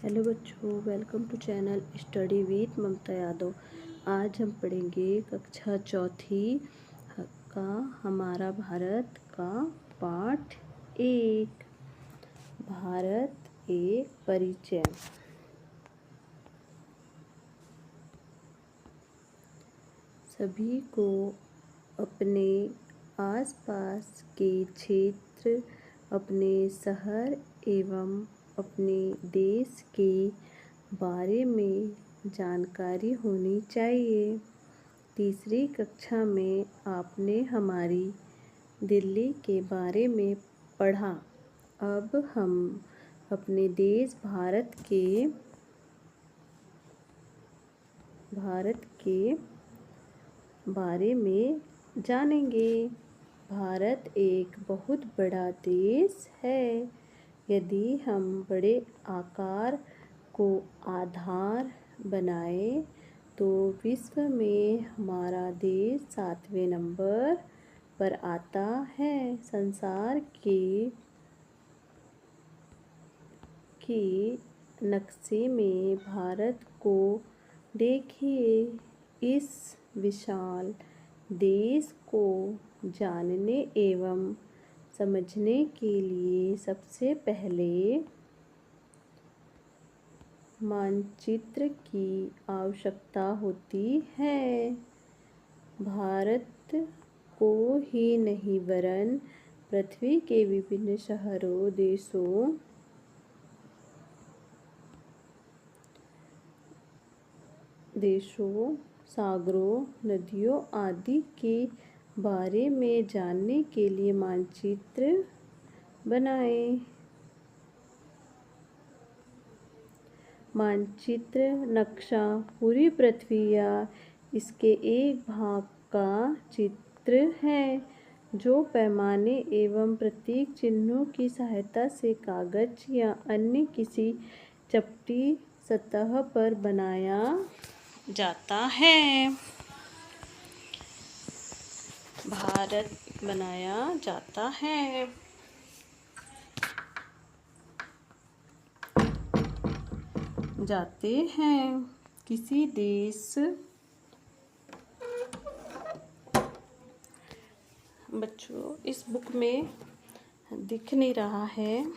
Hello बच्चों, welcome to channel study with Mamta Yadav. आज हम पढ़ेंगे कक्षा चौथी का हमारा भारत का पाठ 1, भारत एक परिचय। सभी को अपने आसपास के क्षेत्र, अपने शहर एवं अपने देश के बारे में जानकारी होनी चाहिए। तीसरी कक्षा में आपने हमारी दिल्ली के बारे में पढ़ा। अब हम अपने देश भारत के बारे में जानेंगे। भारत एक बहुत बड़ा देश है। यदि हम बड़े आकार को आधार बनाएं तो विश्व में हमारा देश 7वें नंबर पर आता है। संसार के नक्शे में भारत को देखिए। इस विशाल देश को जानने एवं समझने के लिए सबसे पहले मानचित्र की आवश्यकता होती है। भारत को ही नहीं वरन पृथ्वी के विभिन्न शहरों, देशों, सागरों, नदियों आदि के बारे में जानने के लिए मानचित्र बनाएं। मानचित्र नक्शा पूरी पृथ्वी या इसके एक भाग का चित्र है, जो पैमाने एवं प्रतीक चिन्हों की सहायता से कागज या अन्य किसी चपटी सतह पर बनाया जाता है। जाते हैं। किसी देश बच्चों इस बुक में दिख नहीं रहा है।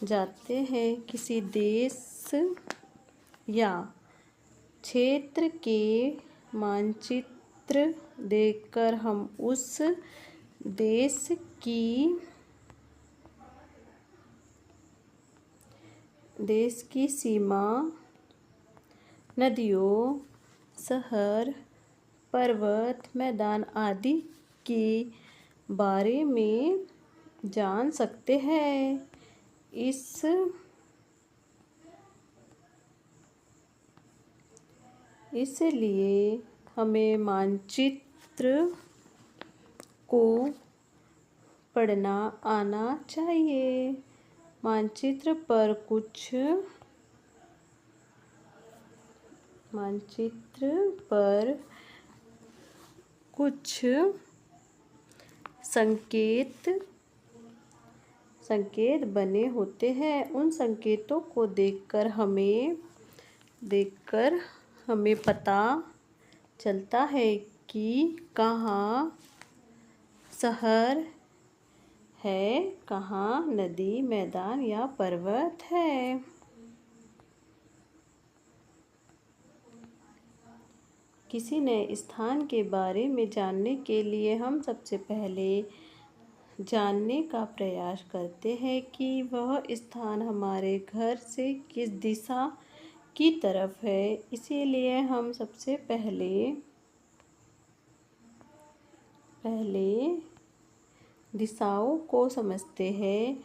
जाते हैं किसी देश या क्षेत्र के मानचित्र देखकर हम उस देश की सीमा, नदियों, शहर, पर्वत, मैदान आदि के बारे में जान सकते हैं। इसलिए हमें मानचित्र को पढ़ना आना चाहिए। मानचित्र पर कुछ संकेत बने होते हैं। उन संकेतों को देखकर हमें पता चलता है कि कहाँ शहर है, कहाँ नदी, मैदान या पर्वत है। किसी नए स्थान के बारे में जानने के लिए हम सबसे पहले जानने का प्रयास करते हैं कि वह स्थान हमारे घर से किस दिशा की तरफ है। इसीलिए हम सबसे पहले दिशाओं को समझते हैं।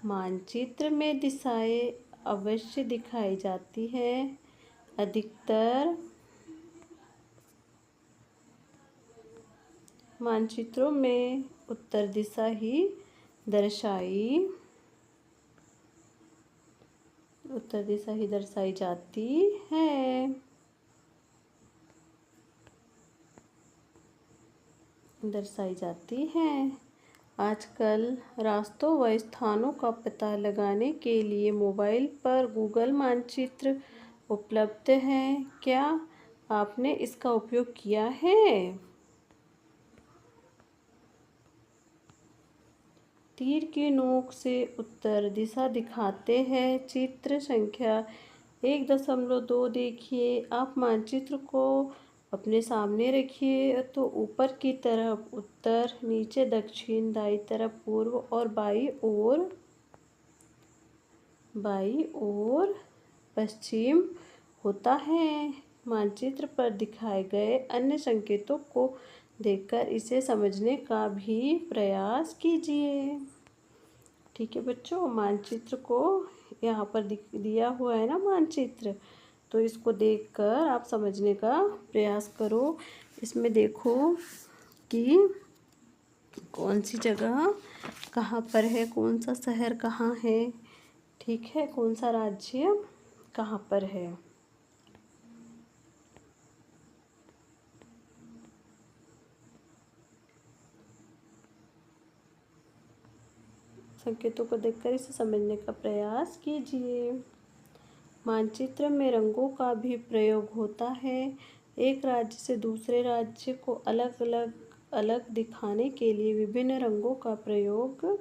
मानचित्र में दिशाएं अवश्य दिखाई जाती है। अधिकतर मानचित्रों में उत्तर दिशा ही दर्शाई जाती है। आजकल रास्तों व स्थानों का पता लगाने के लिए मोबाइल पर गूगल मानचित्र उपलब्ध हैं। क्या आपने इसका उपयोग किया है? तीर की नोक से उत्तर दिशा दिखाते हैं। चित्र संख्या 1.2 देखिए। आप मानचित्र को अपने सामने रखिए तो ऊपर की तरफ उत्तर, नीचे दक्षिण, दाईं तरफ पूर्व और बाईं ओर पश्चिम होता है। मानचित्र पर दिखाए गए अन्य संकेतों को देखकर इसे समझने का भी प्रयास कीजिए। ठीक है बच्चों, मानचित्र को यहाँ पर दिया हुआ है ना मानचित्र, तो इसको देखकर आप समझने का प्रयास करो। इसमें देखो कि कौन सी जगह कहाँ पर है, कौन सा शहर कहाँ है, ठीक है, कौन सा राज्य कहाँ पर है। संकेतों को देखकर इसे समझने का प्रयास कीजिए। मानचित्र में रंगों का भी प्रयोग होता है। एक राज्य से दूसरे राज्य को अलग दिखाने के लिए विभिन्न रंगों का प्रयोग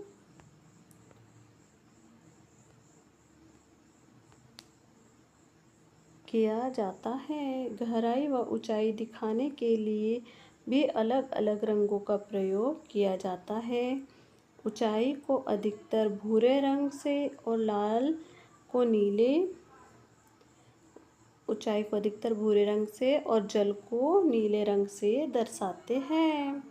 किया जाता है। गहराई व ऊंचाई दिखाने के लिए भी अलग अलग रंगों का प्रयोग किया जाता है। ऊंचाई को अधिकतर भूरे रंग से और जल को नीले रंग से दर्शाते हैं।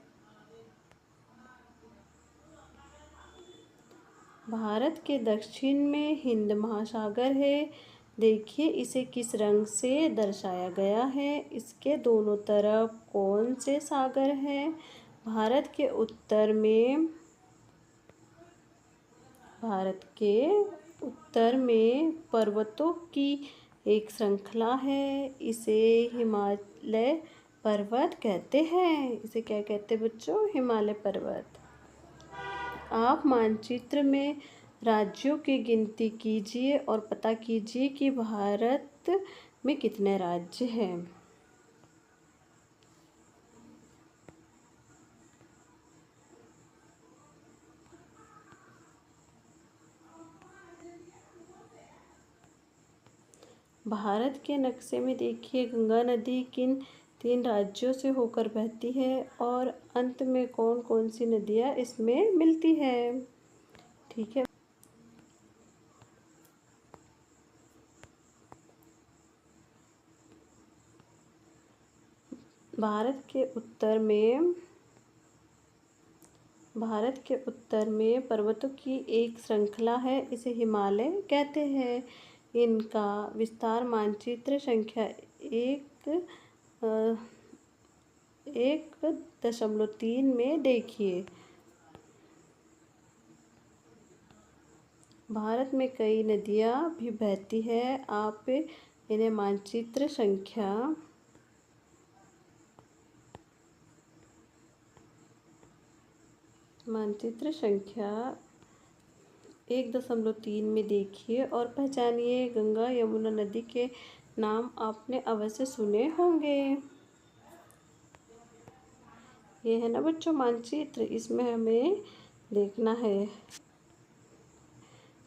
भारत के दक्षिण में हिंद महासागर है। देखिए इसे किस रंग से दर्शाया गया है। इसके दोनों तरफ कौन से सागर हैं? भारत के उत्तर में पर्वतों की एक श्रृंखला है। इसे हिमालय पर्वत कहते हैं। इसे क्या कहते हैं बच्चों? हिमालय पर्वत। आप मानचित्र में राज्यों की गिनती कीजिए और पता कीजिए कि भारत में कितने राज्य हैं। भारत के नक्शे में देखिए गंगा नदी किन 3 राज्यों से होकर बहती है और अंत में कौन कौन सी नदियाँ इसमें मिलती है। ठीक है, भारत के उत्तर में पर्वतों की एक श्रृंखला है। इसे हिमालय कहते हैं। इनका विस्तार मानचित्र संख्या 1.3 में देखिए। भारत में कई नदियाँ भी बहती है। आप इन्हें मानचित्र संख्या 1.3 में देखिए और पहचानिए। गंगा यमुना नदी के नाम आपने अवश्य सुने होंगे। ये है ना बच्चों मानचित्र, इसमें हमें देखना है।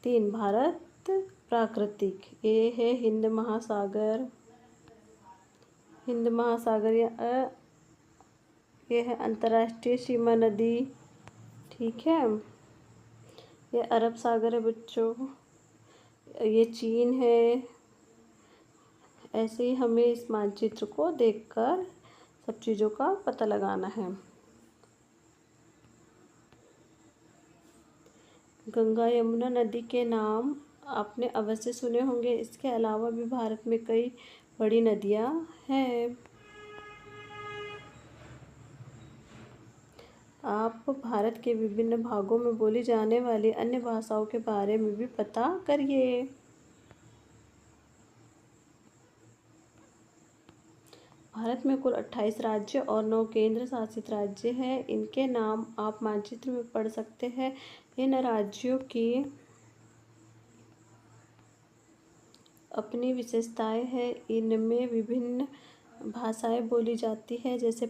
3 भारत प्राकृतिक, ये है हिंद महासागर ये है अंतर्राष्ट्रीय सीमा नदी। ठीक है, ये अरब सागर है बच्चों, ये चीन है। ऐसे ही हमें इस मानचित्र को देखकर सब चीज़ों का पता लगाना है। गंगा यमुना नदी के नाम आपने अवश्य सुने होंगे। इसके अलावा भी भारत में कई बड़ी नदियाँ हैं। आप भारत के विभिन्न भागों में बोली जाने वाली अन्य भाषाओं के बारे में भी पता करिए। भारत में कुल 28 राज्य और 9 केंद्र शासित राज्य हैं। इनके नाम आप मानचित्र में पढ़ सकते हैं। इन राज्यों की अपनी विशेषताएं हैं। इनमें विभिन्न भाषाएं बोली जाती हैं, जैसे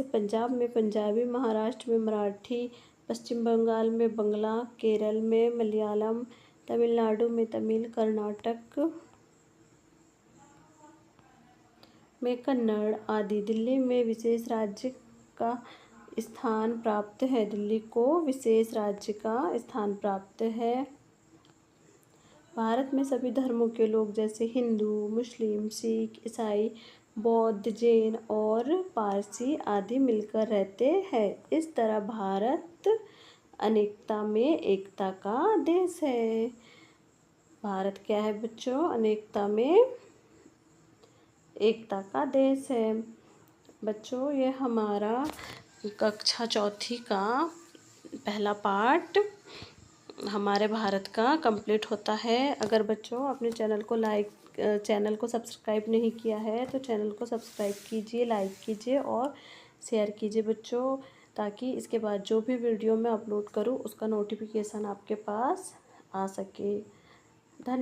पंजाब में पंजाबी, महाराष्ट्र में मराठी, पश्चिम बंगाल में बंगला, केरल में मलयालम, तमिलनाडु में तमिल, कर्नाटक में कन्नड़ आदि। दिल्ली में विशेष राज्य का स्थान प्राप्त है। दिल्ली को विशेष राज्य का स्थान प्राप्त है। भारत में सभी धर्मों के लोग जैसे हिंदू, मुस्लिम, सिख, ईसाई, बौद्ध, जैन और पारसी आदि मिलकर रहते हैं। इस तरह भारत अनेकता में एकता का देश है। भारत क्या है बच्चों? अनेकता में एकता का देश है। बच्चों, ये हमारा कक्षा चौथी का पहला पार्ट हमारे भारत का कंप्लीट होता है। अगर बच्चों अपने चैनल को सब्सक्राइब नहीं किया है तो चैनल को सब्सक्राइब कीजिए, लाइक कीजिए और शेयर कीजिए बच्चों, ताकि इसके बाद जो भी वीडियो मैं अपलोड करूं उसका नोटिफिकेशन आपके पास आ सके। धन्यवाद।